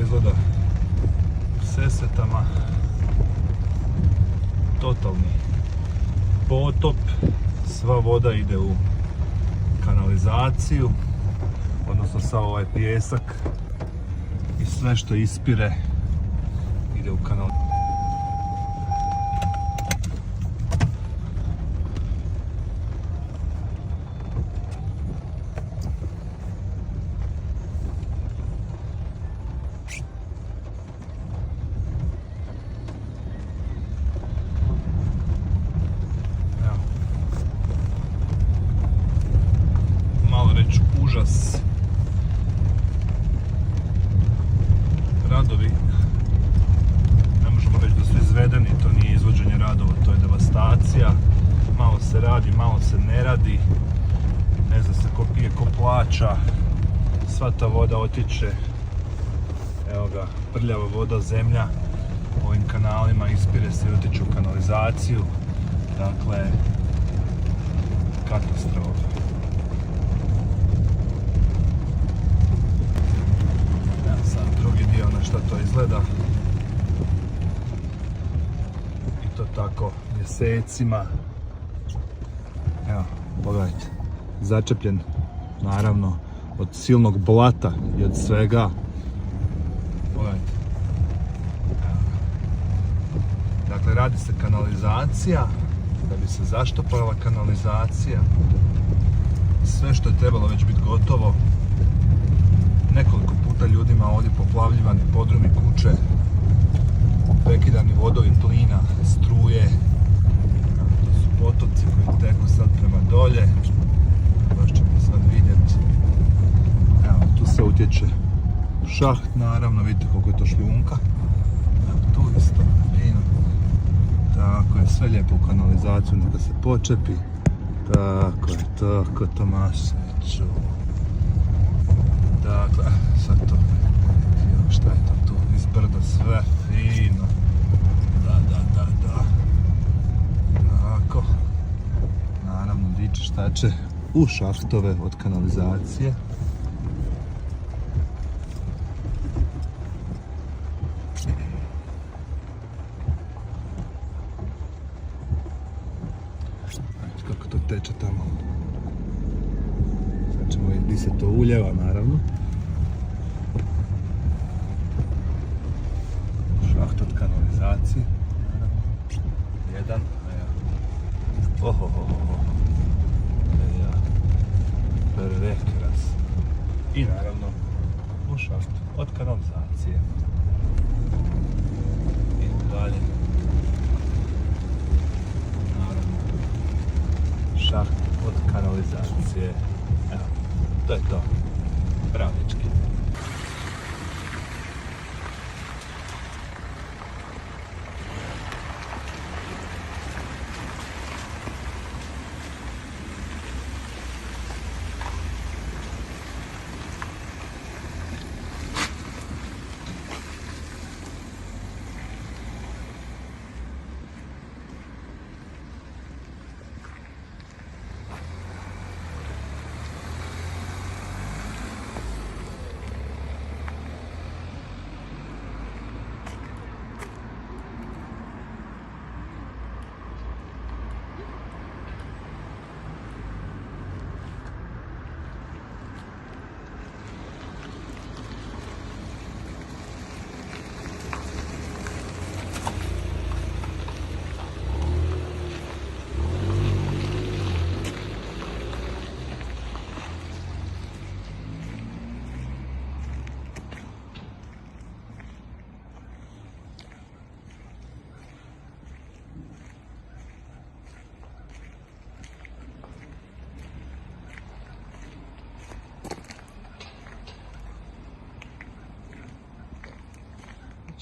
izgleda u Sesvetama. Totalni potop, sva voda ide u kanalizaciju, odnosno sav ovaj pijesak i sve što ispire ide u kanalizaciju. Užas. Radovi, ne možemo reći da su izvedeni, to nije izvođenje radova, to je devastacija. Malo se radi, malo se ne radi, ne zna se ko pije, ko plaća. Sva ta voda otiče, evo ga, prljava voda, zemlja ovim kanalima ispire se i otiče u kanalizaciju. Dakle, katastrofa. Dio na što to izgleda i to tako mjesecima. Evo, pogledajte, začepljen naravno od silnog blata i od svega. Pogledajte. Evo. Dakle, radi se kanalizacija, da bi se zaštopala kanalizacija. Sve što je trebalo već biti gotovo. Nekoliko puta ljudima ovdje poplavljivani podrumi, kuće, prekidani vodovi plina, struje. To su potoci koji teku sad prema dolje. Baš ćemo sad vidjeti. Evo, tu se utječe u šaht, naravno, vidite koliko je to šljunka. Evo, tu isto, fino. Tako je, sve lijepo u kanalizaciju, neka se počepi. Tako je, tako, Tomaševiću. Dakle, sad to, šta je to tu, iz brda sve fino, da, tako, naravno diče šta će u šahtove od kanalizacije. Kako to teče tamo. Sad ćemo vidjeti gdje se to uljeva, naravno. Šaht od kanalizacije, naravno. Jedan, evo. Pervekras. I naravno u šaht od kanalizacije. I dalje. Naravno. Šaht od kanalizacije. Evo, to je to. Pravnički.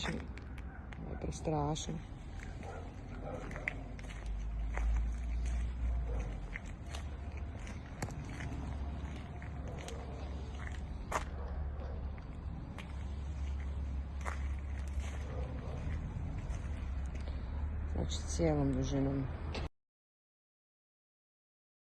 Znači, ovo je prestrašno. Znači, cijelom dužinom